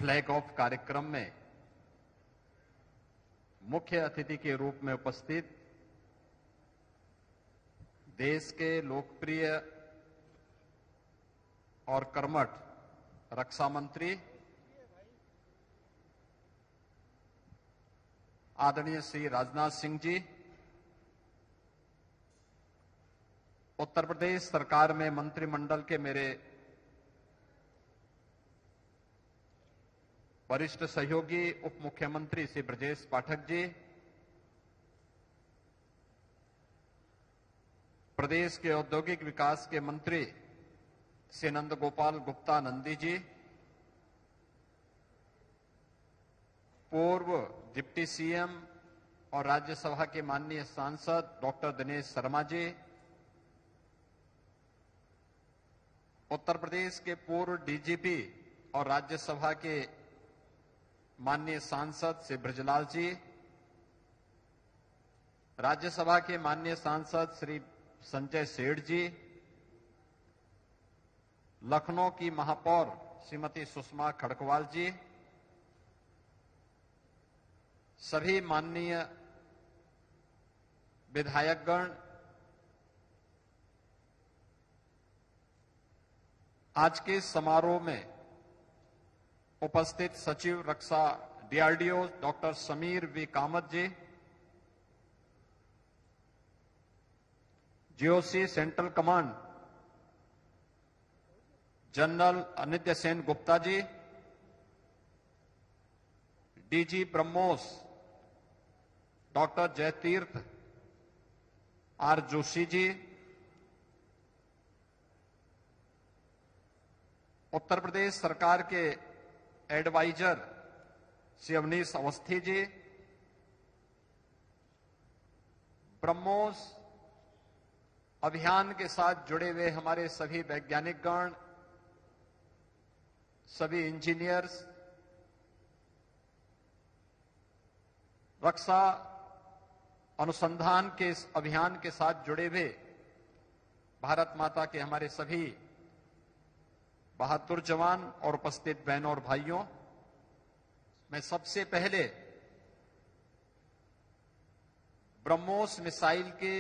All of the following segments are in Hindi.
फ्लैग ऑफ कार्यक्रम में मुख्य अतिथि के रूप में उपस्थित देश के लोकप्रिय और कर्मठ रक्षा मंत्री आदरणीय श्री राजनाथ सिंह जी, उत्तर प्रदेश सरकार में मंत्रिमंडल के मेरे वरिष्ठ सहयोगी उप मुख्यमंत्री श्री ब्रजेश पाठक जी, प्रदेश के औद्योगिक विकास के मंत्री श्री नंद गोपाल गुप्ता नंदी जी, पूर्व डिप्टी सीएम और राज्यसभा के माननीय सांसद डॉक्टर दिनेश शर्मा जी, उत्तर प्रदेश के पूर्व डीजीपी और राज्यसभा के माननीय सांसद श्री ब्रजलाल जी, राज्यसभा के माननीय सांसद श्री संजय सेठ जी, लखनऊ की महापौर श्रीमती सुषमा खड़कवाल जी, सभी माननीय विधायकगण, आज के समारोह में उपस्थित सचिव रक्षा DRDO doctor Sameer V Kamath ji, GOC central command general Anindya Sengupta ji, DG BrahMos doctor Jayatirtha R Joshi ji, Uttar Pradesh सरकार के एडवाइजर श्री अवनीश अवस्थी जी, ब्रह्मोस अभियान के साथ जुड़े हुए हमारे सभी वैज्ञानिकगण, सभी इंजीनियर्स, रक्षा अनुसंधान के इस अभियान के साथ जुड़े हुए भारत माता के हमारे सभी बहादुर जवान और उपस्थित बहनों और भाइयों, मैं सबसे पहले ब्रह्मोस मिसाइल के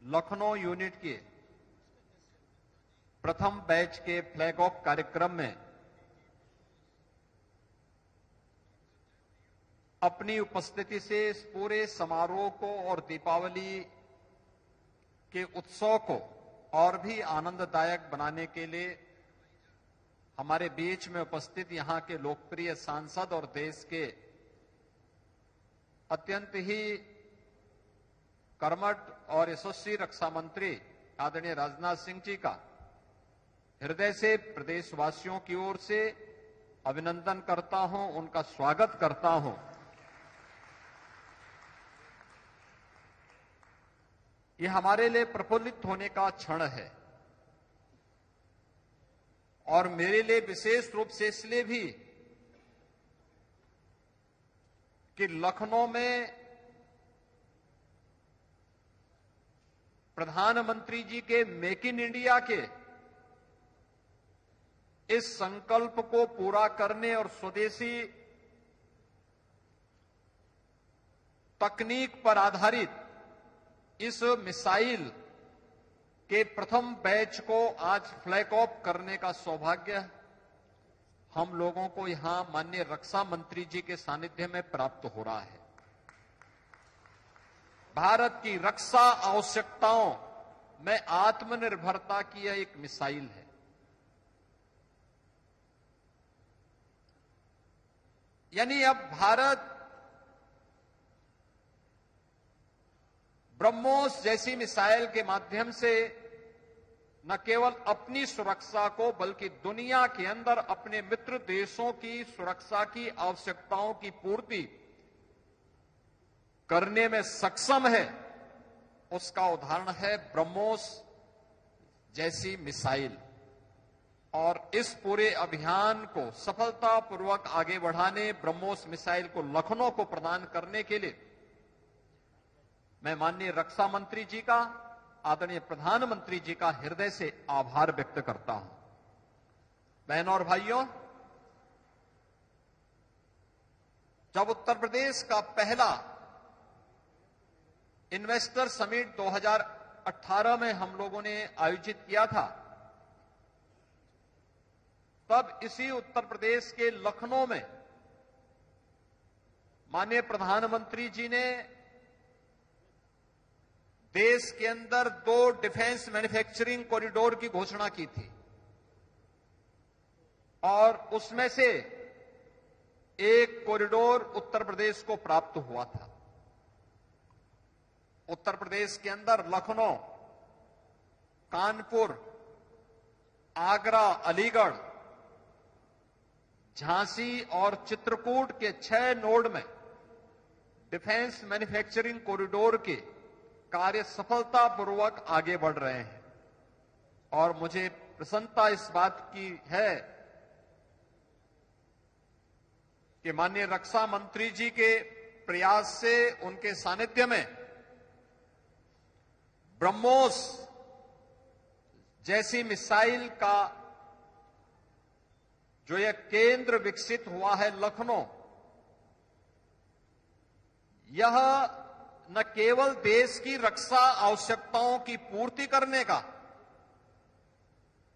लखनऊ यूनिट के प्रथम बैच के फ्लैग ऑफ कार्यक्रम में अपनी उपस्थिति से इस पूरे समारोह को और दीपावली के उत्सव को और भी आनंददायक बनाने के लिए हमारे बीच में उपस्थित यहां के लोकप्रिय सांसद और देश के अत्यंत ही कर्मठ और यशस्वी रक्षा मंत्री आदरणीय राजनाथ सिंह जी का हृदय से प्रदेशवासियों की ओर से अभिनंदन करता हूं, उनका स्वागत करता हूं। यह हमारे लिए प्रफुल्लित होने का क्षण है और मेरे लिए विशेष रूप से इसलिए भी कि लखनऊ में प्रधानमंत्री जी के मेक इन इंडिया के इस संकल्प को पूरा करने और स्वदेशी तकनीक पर आधारित इस मिसाइल के प्रथम बैच को आज फ्लैग ऑफ करने का सौभाग्य हम लोगों को यहां माननीय रक्षा मंत्री जी के सानिध्य में प्राप्त हो रहा है। भारत की रक्षा आवश्यकताओं में आत्मनिर्भरता की यह एक मिसाइल है। यानी अब भारत ब्रह्मोस जैसी मिसाइल के माध्यम से न केवल अपनी सुरक्षा को बल्कि दुनिया के अंदर अपने मित्र देशों की सुरक्षा की आवश्यकताओं की पूर्ति करने में सक्षम है, उसका उदाहरण है ब्रह्मोस जैसी मिसाइल। और इस पूरे अभियान को सफलतापूर्वक आगे बढ़ाने, ब्रह्मोस मिसाइल को लखनऊ को प्रदान करने के लिए मैं माननीय रक्षा मंत्री जी का, आदरणीय प्रधानमंत्री जी का हृदय से आभार व्यक्त करता हूं। बहनों और भाइयों, जब उत्तर प्रदेश का पहला इन्वेस्टर समिट 2018 में हम लोगों ने आयोजित किया था, तब इसी उत्तर प्रदेश के लखनऊ में माननीय प्रधानमंत्री जी ने देश के अंदर 2 डिफेंस मैन्युफैक्चरिंग कॉरिडोर की घोषणा की थी और उसमें से एक कॉरिडोर उत्तर प्रदेश को प्राप्त हुआ था। उत्तर प्रदेश के अंदर लखनऊ, कानपुर, आगरा, अलीगढ़, झांसी और चित्रकूट के 6 नोड में डिफेंस मैन्युफैक्चरिंग कॉरिडोर के कार्य सफलतापूर्वक आगे बढ़ रहे हैं और मुझे प्रसन्नता इस बात की है कि माननीय रक्षा मंत्री जी के प्रयास से, उनके सानिध्य में ब्रह्मोस जैसी मिसाइल का जो यह केंद्र विकसित हुआ है लखनऊ, यह न केवल देश की रक्षा आवश्यकताओं की पूर्ति करने का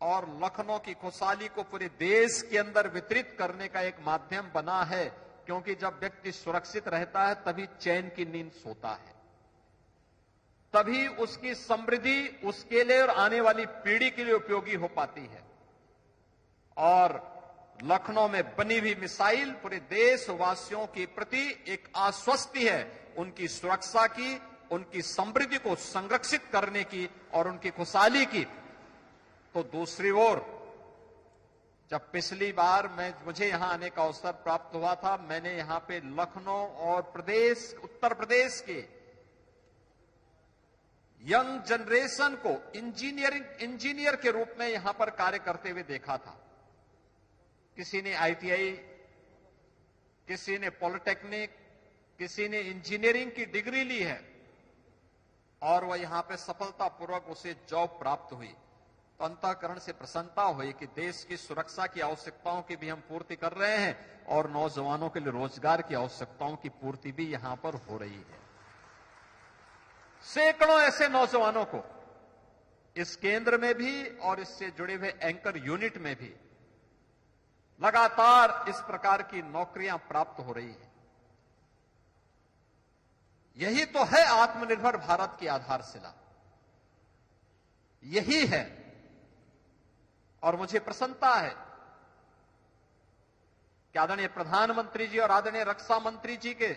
और लखनऊ की खुशहाली को पूरे देश के अंदर वितरित करने का एक माध्यम बना है, क्योंकि जब व्यक्ति सुरक्षित रहता है तभी चैन की नींद सोता है, तभी उसकी समृद्धि उसके लिए और आने वाली पीढ़ी के लिए उपयोगी हो पाती है। और लखनऊ में बनी हुई मिसाइल पूरे देशवासियों के प्रति एक आश्वस्ति है, उनकी सुरक्षा की, उनकी समृद्धि को संरक्षित करने की और उनकी खुशहाली की। तो दूसरी ओर जब पिछली बार मुझे यहां आने का अवसर प्राप्त हुआ था, मैंने यहां पे लखनऊ और उत्तर प्रदेश के यंग जनरेशन को इंजीनियर के रूप में यहां पर कार्य करते हुए देखा था। किसी ने ITI, किसी ने पॉलिटेक्निक, किसी ने इंजीनियरिंग की डिग्री ली है और वह यहां पे सफलतापूर्वक उसे जॉब प्राप्त हुई। तो अंतःकरण से प्रसन्नता हुई कि देश की सुरक्षा की आवश्यकताओं की भी हम पूर्ति कर रहे हैं और नौजवानों के लिए रोजगार की आवश्यकताओं की पूर्ति भी यहां पर हो रही है। सैकड़ों ऐसे नौजवानों को इस केंद्र में भी और इससे जुड़े हुए एंकर यूनिट में भी लगातार इस प्रकार की नौकरियां प्राप्त हो रही है। यही तो है आत्मनिर्भर भारत की आधारशिला, यही है। और मुझे प्रसन्नता है कि आदरणीय प्रधानमंत्री जी और आदरणीय रक्षा मंत्री जी के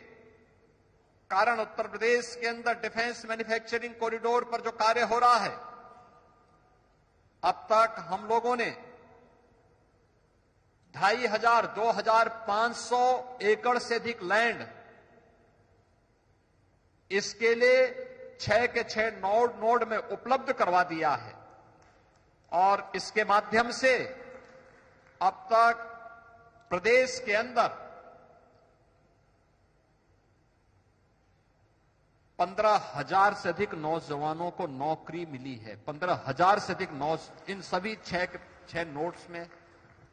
कारण उत्तर प्रदेश के अंदर डिफेंस मैन्युफैक्चरिंग कॉरिडोर पर जो कार्य हो रहा है, अब तक हम लोगों ने 2500-2500 एकड़ से अधिक लैंड इसके लिए 6 के 6 नोड में उपलब्ध करवा दिया है और इसके माध्यम से अब तक प्रदेश के अंदर 15,000 से अधिक नौजवानों को नौकरी मिली है। 15,000 से अधिक इन सभी 6 नोड्स में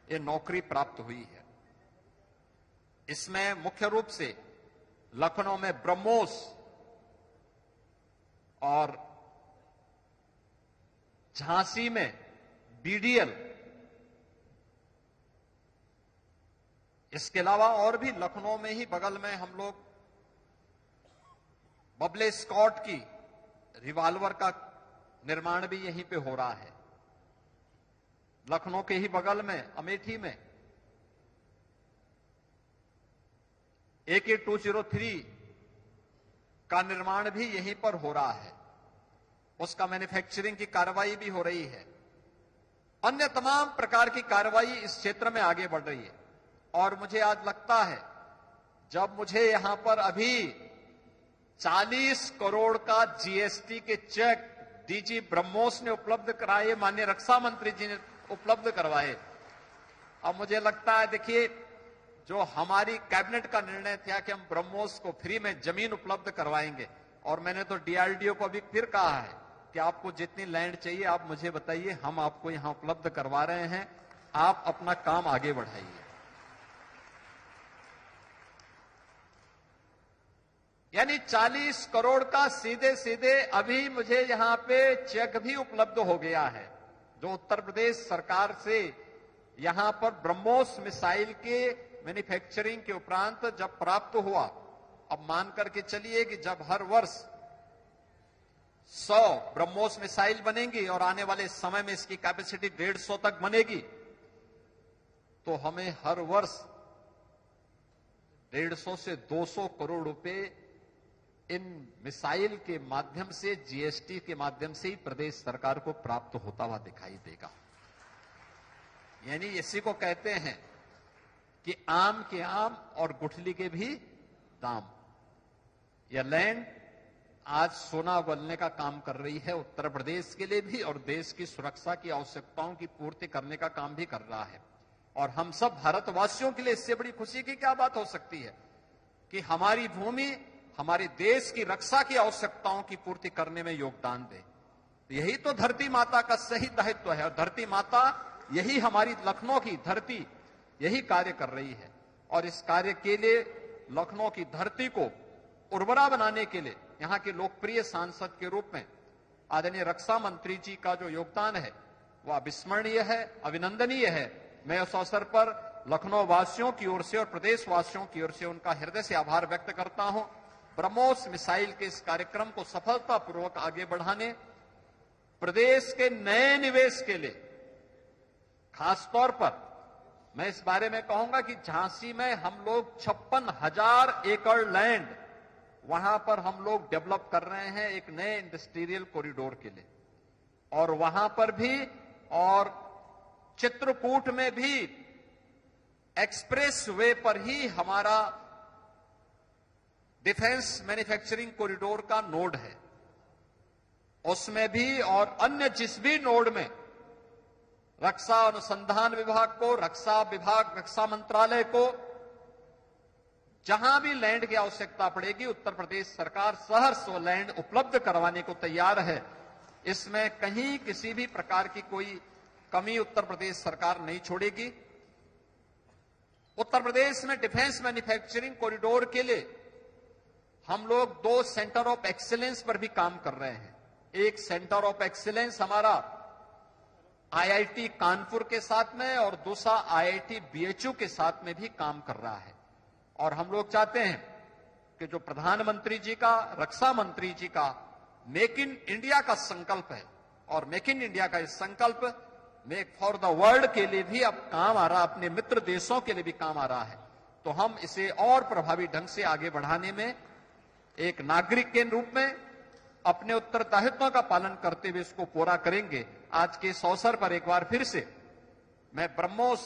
ये नौकरी प्राप्त हुई है। इसमें मुख्य रूप से लखनऊ में ब्रह्मोस और झांसी में BDL, इसके अलावा और भी लखनऊ में ही बगल में हम लोग बबले स्कॉट की रिवाल्वर का निर्माण भी यहीं पे हो रहा है। लखनऊ के ही बगल में अमेठी में AK-203 का निर्माण भी यहीं पर हो रहा है, उसका मैन्युफैक्चरिंग की कार्रवाई भी हो रही है। अन्य तमाम प्रकार की कार्रवाई इस क्षेत्र में आगे बढ़ रही है और मुझे आज लगता है जब मुझे यहां पर अभी 40 करोड़ का GST के चेक DG ब्रह्मोस ने उपलब्ध कराए, माननीय रक्षा मंत्री जी ने उपलब्ध करवाए। अब मुझे लगता है, देखिए, जो हमारी कैबिनेट का निर्णय था कि हम ब्रह्मोस को फ्री में जमीन उपलब्ध करवाएंगे, और मैंने तो DRDO को अभी फिर कहा है कि आपको जितनी लैंड चाहिए आप मुझे बताइए, हम आपको यहां उपलब्ध करवा रहे हैं। आप अपना काम आगे बढ़ाइए। यानी 40 करोड़ का सीधे सीधे अभी मुझे यहां पे चेक भी उपलब्ध हो गया है, जो उत्तर प्रदेश सरकार से यहां पर ब्रह्मोस मिसाइल के मैन्युफैक्चरिंग के उपरांत जब प्राप्त हुआ। अब मान करके चलिए कि जब हर वर्ष 100 ब्रह्मोस मिसाइल बनेंगी और आने वाले समय में इसकी कैपेसिटी 150 तक बनेगी, तो हमें हर वर्ष 150 से 200 करोड़ रुपए इन मिसाइल के माध्यम से, जीएसटी के माध्यम से ही प्रदेश सरकार को प्राप्त होता हुआ दिखाई देगा। यानी इसी को कहते हैं कि आम के आम और गुठली के भी दाम। यह लैंड आज सोना उगलने का काम कर रही है, उत्तर प्रदेश के लिए भी और देश की सुरक्षा की आवश्यकताओं की पूर्ति करने का काम भी कर रहा है। और हम सब भारतवासियों के लिए इससे बड़ी खुशी की क्या बात हो सकती है कि हमारी भूमि हमारे देश की रक्षा की आवश्यकताओं की पूर्ति करने में योगदान दे। यही तो धरती माता का सही दायित्व है, और धरती माता यही हमारी लखनऊ की धरती यही कार्य कर रही है। और इस कार्य के लिए लखनऊ की धरती को उर्वरा बनाने के लिए यहां के लोकप्रिय सांसद के रूप में आदरणीय रक्षा मंत्री जी का जो योगदान है वह अविस्मरणीय है, अभिनंदनीय है। मैं उस अवसर पर लखनऊ वासियों की ओर से और प्रदेश वासियों की ओर से उनका हृदय से आभार व्यक्त करता हूं। ब्रह्मोस मिसाइल के इस कार्यक्रम को सफलतापूर्वक आगे बढ़ाने, प्रदेश के नए निवेश के लिए खासतौर पर मैं इस बारे में कहूंगा कि झांसी में हम लोग 56,000 एकड़ लैंड वहां पर हम लोग डेवलप कर रहे हैं एक नए इंडस्ट्रियल कॉरिडोर के लिए। और वहां पर भी और चित्रकूट में भी एक्सप्रेस वे पर ही हमारा डिफेंस मैन्युफैक्चरिंग कॉरिडोर का नोड है। उसमें भी और अन्य जिस भी नोड में रक्षा अनुसंधान विभाग को, रक्षा विभाग, रक्षा मंत्रालय को जहां भी लैंड की आवश्यकता पड़ेगी, उत्तर प्रदेश सरकार सहर्ष वो लैंड उपलब्ध करवाने को तैयार है। इसमें कहीं किसी भी प्रकार की कोई कमी उत्तर प्रदेश सरकार नहीं छोड़ेगी। उत्तर प्रदेश में डिफेंस मैन्युफैक्चरिंग कॉरिडोर के लिए हम लोग 2 सेंटर ऑफ एक्सीलेंस पर भी काम कर रहे हैं। एक सेंटर ऑफ एक्सीलेंस हमारा आईआईटी कानपुर के साथ में और दूसरा आईआईटी बीएचयू के साथ में भी काम कर रहा है। और हम लोग चाहते हैं कि जो प्रधानमंत्री जी का, रक्षा मंत्री जी का मेक इन इंडिया का संकल्प है, और मेक इन इंडिया का इस संकल्प मेक फॉर द वर्ल्ड के लिए भी अब काम आ रहा, अपने मित्र देशों के लिए भी काम आ रहा है। तो हम इसे और प्रभावी ढंग से आगे बढ़ाने में एक नागरिक के रूप में अपने उत्तरदायित्वों का पालन करते हुए इसको पूरा करेंगे। आज के इस अवसर पर एक बार फिर से मैं ब्रह्मोस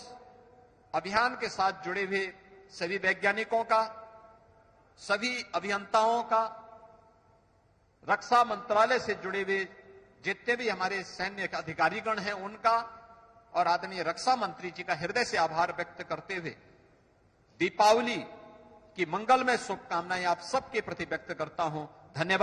अभियान के साथ जुड़े हुए सभी वैज्ञानिकों का, सभी अभियंताओं का, रक्षा मंत्रालय से जुड़े हुए जितने भी हमारे सैन्य अधिकारीगण हैं उनका, और आदरणीय रक्षा मंत्री जी का हृदय से आभार व्यक्त करते हुए दीपावली की मंगलमय शुभकामनाएं आप सबके प्रति व्यक्त करता हूं। धन्यवाद।